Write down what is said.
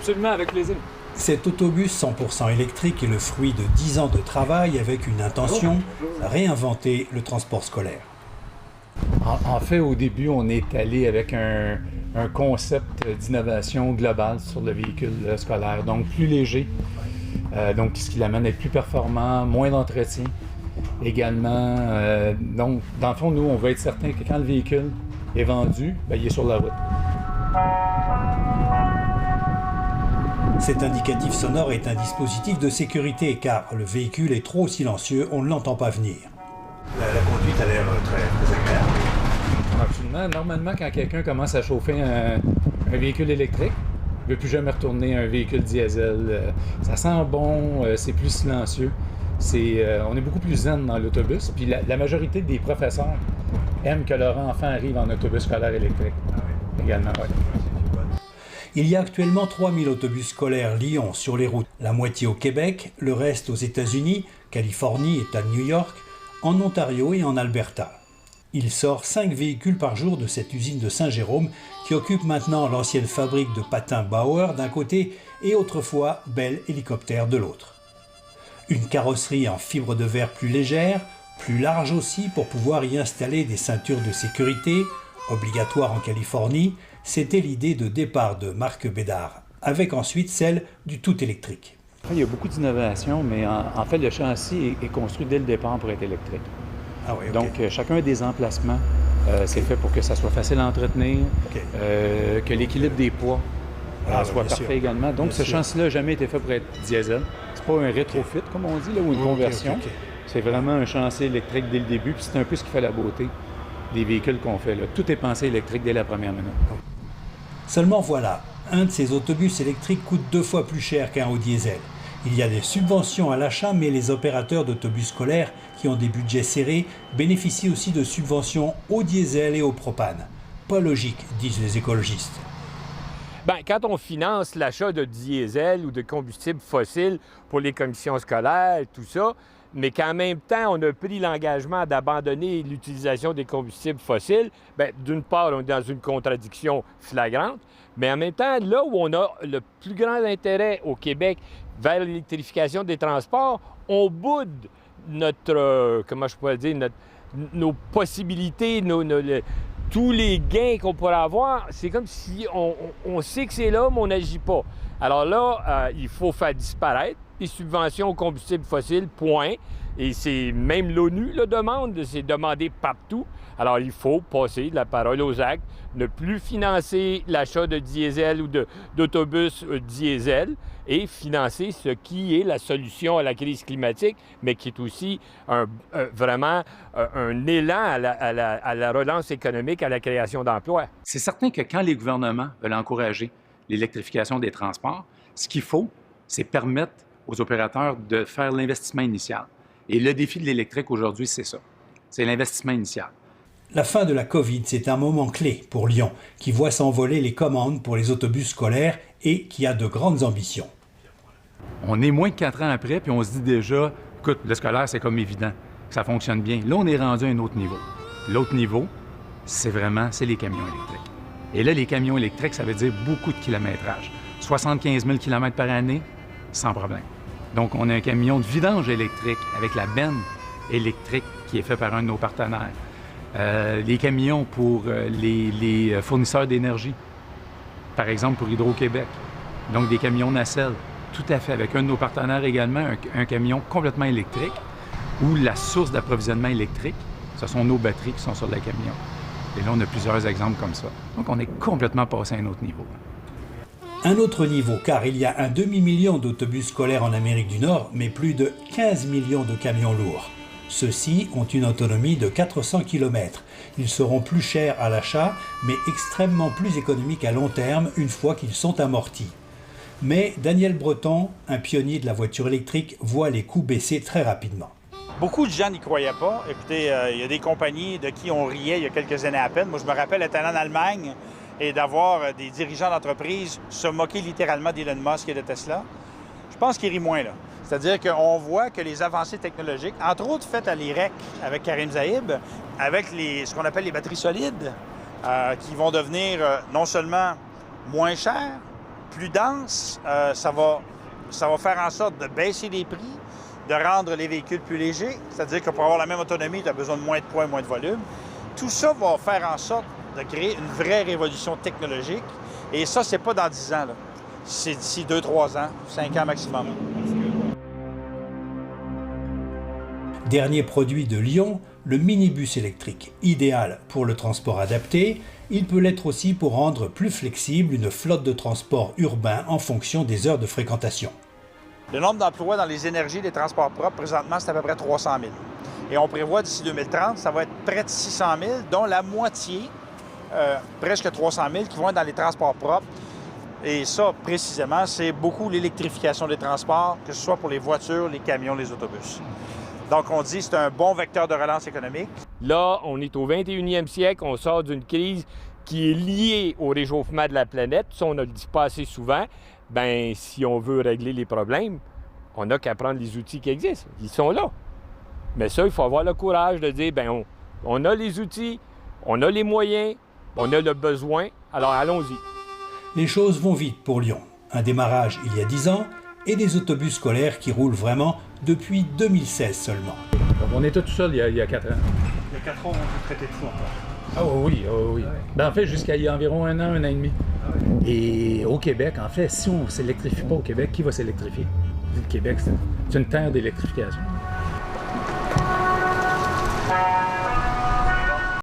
absolument, avec plaisir. Cet autobus 100% électrique est le fruit de 10 ans de travail avec une intention, réinventer le transport scolaire. En fait, au début, on est allé avec un concept d'innovation globale sur le véhicule scolaire, donc plus léger, donc ce qui l'amène à être plus performant, moins d'entretien également. Donc, dans le fond, nous, on veut être certain que quand le véhicule est vendu, bien, il est sur la route. Cet indicatif sonore est un dispositif de sécurité car le véhicule est trop silencieux, on ne l'entend pas venir. La conduite a l'air très agréable. Absolument. Normalement, quand quelqu'un commence à chauffer un véhicule électrique, il ne veut plus jamais retourner à un véhicule diesel. Ça sent bon, c'est plus silencieux. On est beaucoup plus zen dans l'autobus. Puis la majorité des professeurs aiment que leur enfant arrive en autobus scolaire électrique. Ah oui. Également, oui. Il y a actuellement 3000 autobus scolaires Lyon sur les routes, la moitié au Québec, le reste aux États-Unis, Californie, État de New York, en Ontario et en Alberta. Il sort 5 véhicules par jour de cette usine de Saint-Jérôme qui occupe maintenant l'ancienne fabrique de patins Bauer d'un côté et autrefois Bell Hélicoptère de l'autre. Une carrosserie en fibre de verre plus légère, plus large aussi pour pouvoir y installer des ceintures de sécurité, obligatoires en Californie, c'était l'idée de départ de Marc Bédard, avec ensuite celle du tout électrique. Il y a beaucoup d'innovations, mais en fait, le châssis est construit dès le départ pour être électrique. Ah oui, okay. Donc, chacun des emplacements, c'est fait pour que ça soit facile à entretenir, que l'équilibre des poids soit parfait également. Donc, ce châssis-là n'a jamais été fait pour être diesel. C'est pas un rétrofit, comme on dit, là, ou une conversion. C'est vraiment un châssis électrique dès le début, puis c'est un peu ce qui fait la beauté des véhicules qu'on fait, là. Tout est pensé électrique dès la première minute. Seulement voilà, un de ces autobus électriques coûte 2 fois plus cher qu'un au diesel. Il y a des subventions à l'achat, mais les opérateurs d'autobus scolaires qui ont des budgets serrés bénéficient aussi de subventions au diesel et au propane. Pas logique, disent les écologistes. Bien, quand on finance l'achat de diesel ou de combustibles fossiles pour les commissions scolaires, tout ça, mais qu'en même temps, on a pris l'engagement d'abandonner l'utilisation des combustibles fossiles, bien, d'une part, on est dans une contradiction flagrante, mais en même temps, là où on a le plus grand intérêt au Québec vers l'électrification des transports, on boude notre, comment je pourrais dire, nos possibilités, tous les gains qu'on pourrait avoir. C'est comme si on sait que c'est là, mais on n'agit pas. Alors là, il faut faire disparaître les subventions aux combustibles fossiles, point. Et c'est même l'ONU le demande, c'est demandé partout. Alors il faut passer de la parole aux actes, ne plus financer l'achat de diesel ou d'autobus diesel et financer ce qui est la solution à la crise climatique, mais qui est aussi vraiment un élan à la relance économique, à la création d'emplois. C'est certain que quand les gouvernements veulent encourager l'électrification des transports, ce qu'il faut, c'est permettre aux opérateurs de faire l'investissement initial. Et le défi de l'électrique aujourd'hui, c'est ça. C'est l'investissement initial. La fin de la COVID, c'est un moment clé pour Lyon, qui voit s'envoler les commandes pour les autobus scolaires et qui a de grandes ambitions. On est moins de 4 ans après, puis on se dit déjà, écoute, le scolaire, c'est comme évident, ça fonctionne bien. Là, on est rendu à un autre niveau. L'autre niveau, c'est les camions électriques. Et là, les camions électriques, ça veut dire beaucoup de kilométrage. 75 000 km par année, sans problème. Donc, on a un camion de vidange électrique avec la benne électrique qui est fait par un de nos partenaires. Les camions pour les fournisseurs d'énergie, par exemple pour Hydro-Québec. Donc, des camions nacelles, tout à fait, avec un de nos partenaires également, un camion complètement électrique où la source d'approvisionnement électrique, ce sont nos batteries qui sont sur le camion. Et là, on a plusieurs exemples comme ça. Donc, on est complètement passé à un autre niveau. Un autre niveau, car il y a un demi-million d'autobus scolaires en Amérique du Nord, mais plus de 15 millions de camions lourds. Ceux-ci ont une autonomie de 400 km. Ils seront plus chers à l'achat, mais extrêmement plus économiques à long terme une fois qu'ils sont amortis. Mais Daniel Breton, un pionnier de la voiture électrique, voit les coûts baisser très rapidement. Beaucoup de gens n'y croyaient pas. Écoutez, il y a des compagnies de qui on riait il y a quelques années à peine. Moi, je me rappelle être allé en Allemagne et d'avoir des dirigeants d'entreprise se moquer littéralement d'Elon Musk et de Tesla. Je pense qu'ils rient moins, là. C'est-à-dire qu'on voit que les avancées technologiques, entre autres faites à l'IREC avec Karim Zahib, avec ce qu'on appelle les batteries solides, qui vont devenir non seulement moins chères, plus dense, ça va faire en sorte de baisser les prix, de rendre les véhicules plus légers, c'est-à-dire que pour avoir la même autonomie, tu as besoin de moins de poids et moins de volume. Tout ça va faire en sorte de créer une vraie révolution technologique. Et ça, c'est pas dans 10 ans, là. C'est d'ici 2-3 ans, 5 ans maximum. Dernier produit de Lyon, le minibus électrique. Idéal pour le transport adapté, il peut l'être aussi pour rendre plus flexible une flotte de transport urbain en fonction des heures de fréquentation. Le nombre d'emplois dans les énergies des transports propres, présentement, c'est à peu près 300 000. Et on prévoit d'ici 2030, ça va être près de 600 000, dont la moitié, presque 300 000, qui vont être dans les transports propres. Et ça, précisément, c'est beaucoup l'électrification des transports, que ce soit pour les voitures, les camions, les autobus. Donc, on dit que c'est un bon vecteur de relance économique. Là, on est au 21e siècle, on sort d'une crise qui est liée au réchauffement de la planète. Ça, on ne le dit pas assez souvent. Bien, si on veut régler les problèmes, on n'a qu'à prendre les outils qui existent. Ils sont là. Mais ça, il faut avoir le courage de dire, bien, on a les outils, on a les moyens, on a le besoin, alors allons-y. Les choses vont vite pour Lyon. Un démarrage il y a 10 ans et des autobus scolaires qui roulent vraiment depuis 2016 seulement. Donc, on était tout seul il y a 4 ans. Il y a 4 ans, on vous traitait de fou encore. Ah oui, oui. Ah ouais. Ben, en fait, jusqu'à il y a environ 1 an et demi. Ah ouais. Et au Québec, en fait, si on ne s'électrifie pas au Québec, qui va s'électrifier? Le Québec, c'est une terre d'électrification.